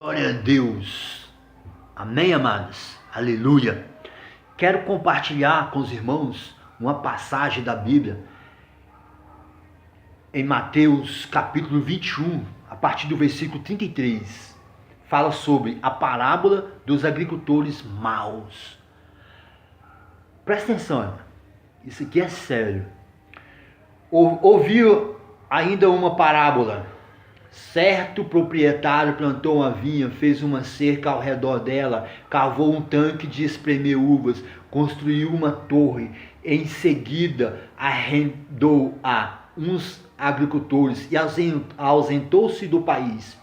Glória a Deus. Amém, amados? Aleluia. Quero compartilhar com os irmãos uma passagem da Bíblia em Mateus capítulo 21, a partir do versículo 33. Fala sobre a parábola dos agricultores maus. Presta atenção, irmão. Isso aqui é sério. Ouviu ainda uma parábola. Certo proprietário plantou uma vinha, fez uma cerca ao redor dela, cavou um tanque de espremer uvas, construiu uma torre, em seguida arrendou a uns agricultores e ausentou-se do país.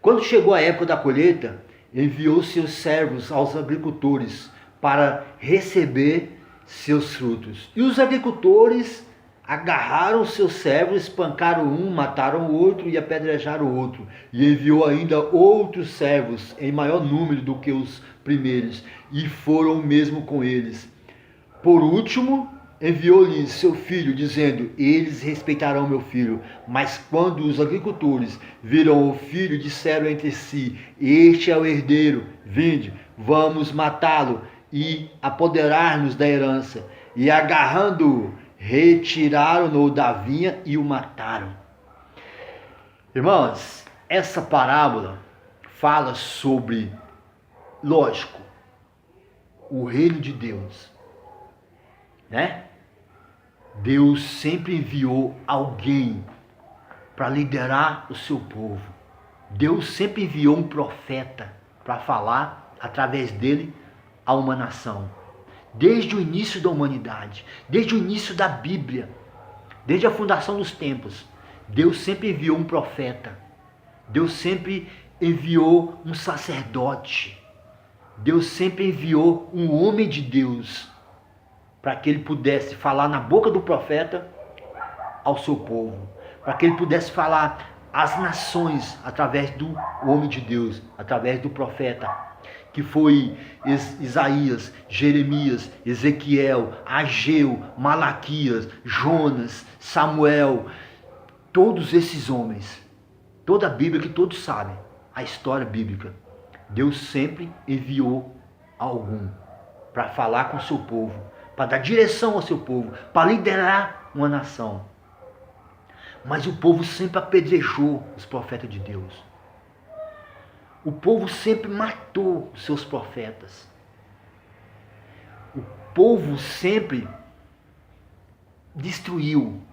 Quando chegou a época da colheita, enviou seus servos aos agricultores para receber seus frutos. E os agricultores agarraram seus servos, espancaram um, mataram o outro e apedrejaram o outro. E enviou ainda outros servos, em maior número do que os primeiros, e foram mesmo com eles. Por último, enviou-lhes seu filho, dizendo: eles respeitarão meu filho. Mas quando os agricultores viram o filho, disseram entre si: este é o herdeiro, vinde, vamos matá-lo e apoderar-nos da herança. E agarrando-o, retiraram-no da vinha e o mataram. Irmãos, essa parábola fala sobre, lógico, o reino de Deus, né? Deus sempre enviou alguém para liderar o seu povo. Deus sempre enviou um profeta para falar através dele a uma nação. Desde o início da humanidade, desde o início da Bíblia, desde a fundação dos tempos, Deus sempre enviou um profeta. Deus sempre enviou um sacerdote. Deus sempre enviou um homem de Deus para que ele pudesse falar na boca do profeta ao seu povo, para que ele pudesse falar às nações através do homem de Deus, através do profeta, que foi Isaías, Jeremias, Ezequiel, Ageu, Malaquias, Jonas, Samuel, todos esses homens, toda a Bíblia que todos sabem, a história bíblica, Deus sempre enviou algum para falar com o seu povo, para dar direção ao seu povo, para liderar uma nação. Mas o povo sempre apedrejou os profetas de Deus. O povo sempre matou os seus profetas. O povo sempre destruiu.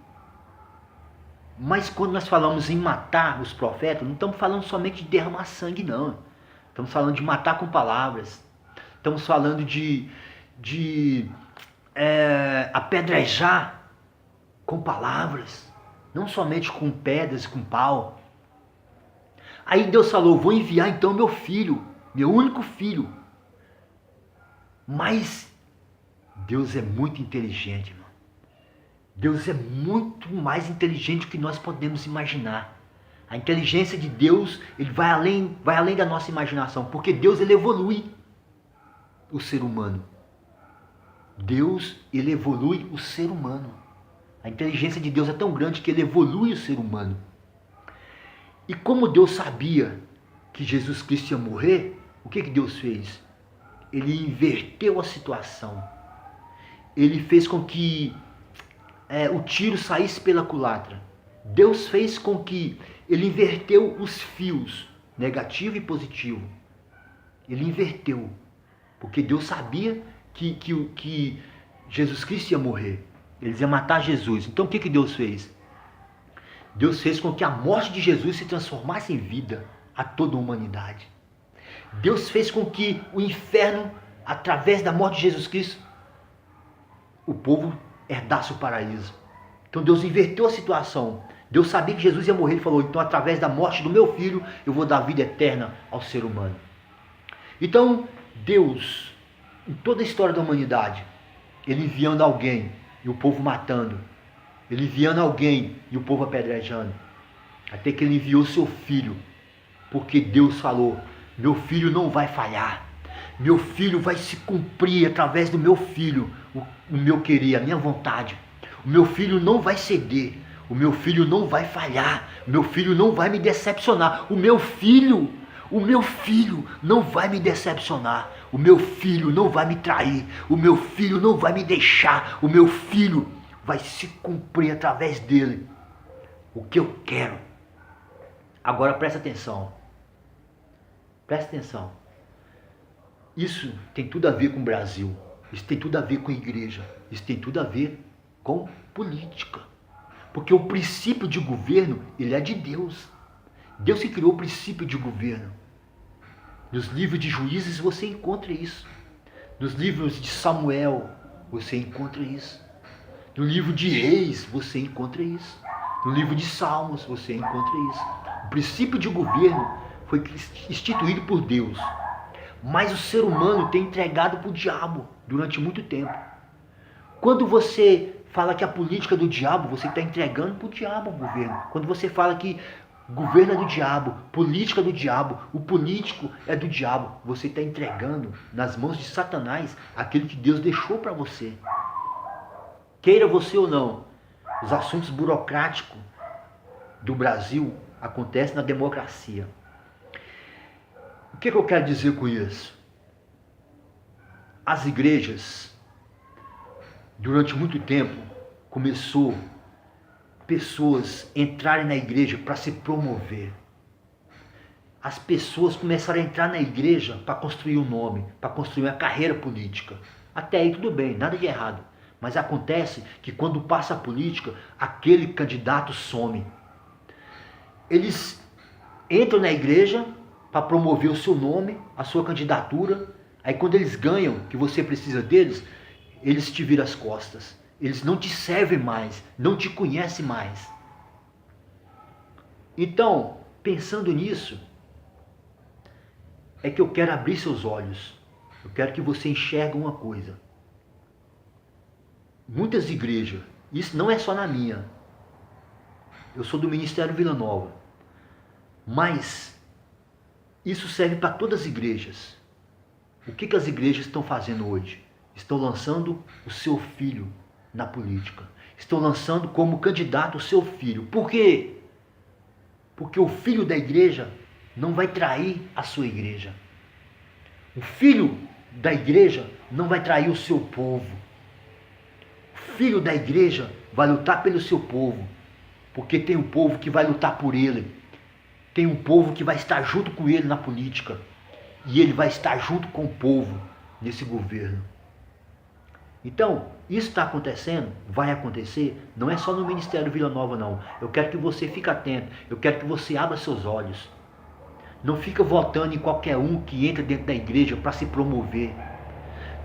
Mas quando nós falamos em matar os profetas, não estamos falando somente de derramar sangue, não. Estamos falando de matar com palavras. Estamos falando de apedrejar com palavras. Não somente com pedras, com pau. Aí Deus falou: vou enviar então meu filho, meu único filho. Mas Deus é muito inteligente, irmão. Deus é muito mais inteligente do que nós podemos imaginar. A inteligência de Deus, ele vai além da nossa imaginação, porque Deus, ele evolui o ser humano. Deus, ele evolui o ser humano. A inteligência de Deus é tão grande que ele evolui o ser humano. E como Deus sabia que Jesus Cristo ia morrer, o que Deus fez? Ele inverteu a situação. Ele fez com que o tiro saísse pela culatra. Deus fez com que ele inverteu os fios, negativo e positivo. Ele inverteu, porque Deus sabia que Jesus Cristo ia morrer. Eles iam matar Jesus. Então o que Deus fez? Deus fez com que a morte de Jesus se transformasse em vida a toda a humanidade. Deus fez com que o inferno, através da morte de Jesus Cristo, o povo herdasse o paraíso. Então Deus inverteu a situação. Deus sabia que Jesus ia morrer. Ele falou: então através da morte do meu filho, eu vou dar vida eterna ao ser humano. Então Deus, em toda a história da humanidade, ele enviando alguém e o povo matando. Ele enviando alguém e o povo apedrejando. Até que ele enviou seu filho. Porque Deus falou: meu filho não vai falhar. Meu filho vai se cumprir através do meu filho. O meu querer, a minha vontade. O meu filho não vai ceder. O meu filho não vai falhar. O meu filho não vai me decepcionar. O meu filho O meu filho não vai me decepcionar. O meu filho não vai me trair. O meu filho não vai me deixar. O meu filho vai se cumprir através dele o que eu quero. Agora presta atenção. Presta atenção. Isso tem tudo a ver com o Brasil. Isso tem tudo a ver com a igreja. Isso tem tudo a ver com política. Porque o princípio de governo, ele é de Deus. Deus que criou o princípio de governo. Nos livros de Juízes você encontra isso. Nos livros de Samuel você encontra isso. No livro de Reis você encontra isso. No livro de Salmos você encontra isso. O princípio de governo foi instituído por Deus. Mas o ser humano tem entregado para o diabo durante muito tempo. Quando você fala que a política é do diabo, você está entregando para o diabo o governo. Quando você fala que governo é do diabo, política é do diabo, o político é do diabo, você está entregando nas mãos de Satanás aquilo que Deus deixou para você. Queira você ou não, os assuntos burocráticos do Brasil acontecem na democracia. O que eu quero dizer com isso? As igrejas, durante muito tempo, começou pessoas entrarem na igreja para se promover. As pessoas começaram a entrar na igreja para construir um nome, para construir uma carreira política. Até aí tudo bem, nada de errado. Mas acontece que quando passa a política, aquele candidato some. Eles entram na igreja para promover o seu nome, a sua candidatura. Aí quando eles ganham, que você precisa deles, eles te viram as costas. Eles não te servem mais, não te conhecem mais. Então, pensando nisso, é que eu quero abrir seus olhos. Eu quero que você enxergue uma coisa. Muitas igrejas, isso não é só na minha. Eu sou do Ministério Vila Nova. Mas isso serve para todas as igrejas. O que as igrejas estão fazendo hoje? Estão lançando o seu filho na política. Estão lançando como candidato o seu filho. Por quê? Porque o filho da igreja não vai trair a sua igreja. O filho da igreja não vai trair o seu povo. O filho da igreja vai lutar pelo seu povo. Porque tem um povo que vai lutar por ele. Tem um povo que vai estar junto com ele na política. E ele vai estar junto com o povo nesse governo. Então, isso está acontecendo, vai acontecer, não é só no Ministério Vila Nova não. Eu quero que você fique atento, eu quero que você abra seus olhos. Não fica votando em qualquer um que entra dentro da igreja para se promover.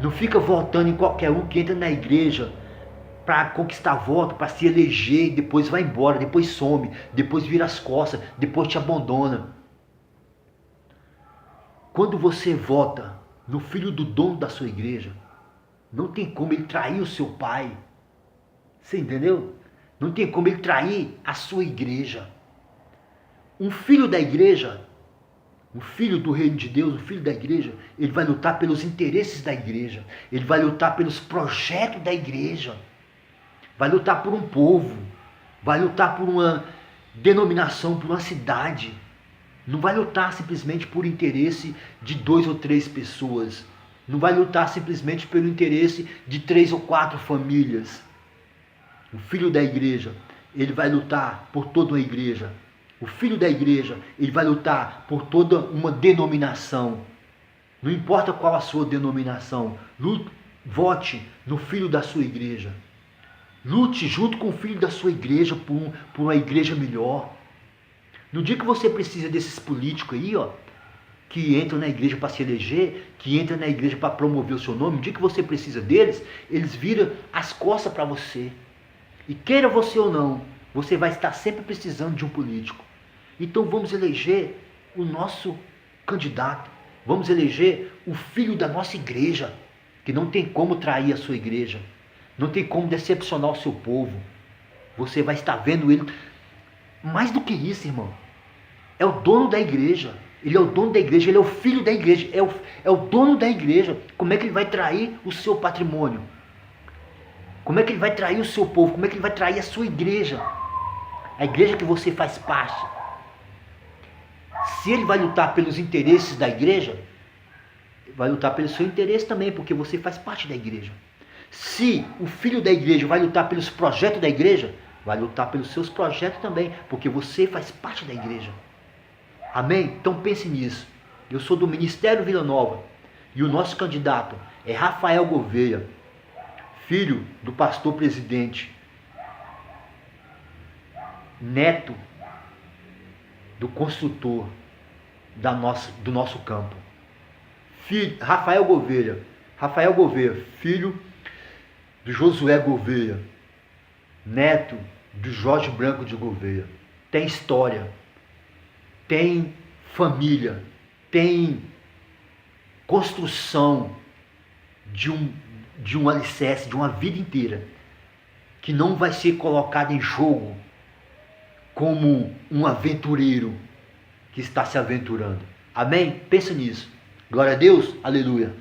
Não fica votando em qualquer um que entra na igreja para conquistar voto, para se eleger, depois vai embora, depois some, depois vira as costas, depois te abandona. Quando você vota no filho do dono da sua igreja, não tem como ele trair o seu pai. Você entendeu? Não tem como ele trair a sua igreja. Um filho da igreja, um filho do reino de Deus, um filho da igreja, ele vai lutar pelos interesses da igreja. Ele vai lutar pelos projetos da igreja. Vai lutar por um povo. Vai lutar por uma denominação, por uma cidade. Não vai lutar simplesmente por interesse de 2 ou 3 pessoas. Não vai lutar simplesmente pelo interesse de 3 ou 4 famílias. O filho da igreja, ele vai lutar por toda uma igreja. O filho da igreja, ele vai lutar por toda uma denominação. Não importa qual a sua denominação, vote no filho da sua igreja. Lute junto com o filho da sua igreja por uma igreja melhor. No dia que você precisa desses políticos aí, ó, que entram na igreja para se eleger, que entram na igreja para promover o seu nome, no dia que você precisa deles, eles viram as costas para você. E queira você ou não, você vai estar sempre precisando de um político. Então vamos eleger o nosso candidato. Vamos eleger o filho da nossa igreja, que não tem como trair a sua igreja. Não tem como decepcionar o seu povo. Você vai estar vendo ele. Mais do que isso, irmão. É o dono da igreja. Ele é o dono da igreja, ele é o filho da igreja, é o dono da igreja. Como é que ele vai trair o seu patrimônio? Como é que ele vai trair o seu povo? Como é que ele vai trair a sua igreja? A igreja que você faz parte. Se ele vai lutar pelos interesses da igreja, vai lutar pelo seu interesse também, porque você faz parte da igreja. Se o filho da igreja vai lutar pelos projetos da igreja, vai lutar pelos seus projetos também, porque você faz parte da igreja. Amém? Então pense nisso. Eu sou do Ministério Vila Nova e o nosso candidato é Rafael Gouveia, filho do pastor presidente, neto do construtor do nosso campo. Rafael Gouveia, filho do Josué Gouveia, neto do Jorge Branco de Gouveia. Tem história, tem família, tem construção de um alicerce, de uma vida inteira, que não vai ser colocado em jogo como um aventureiro que está se aventurando. Amém? Pensa nisso. Glória a Deus. Aleluia.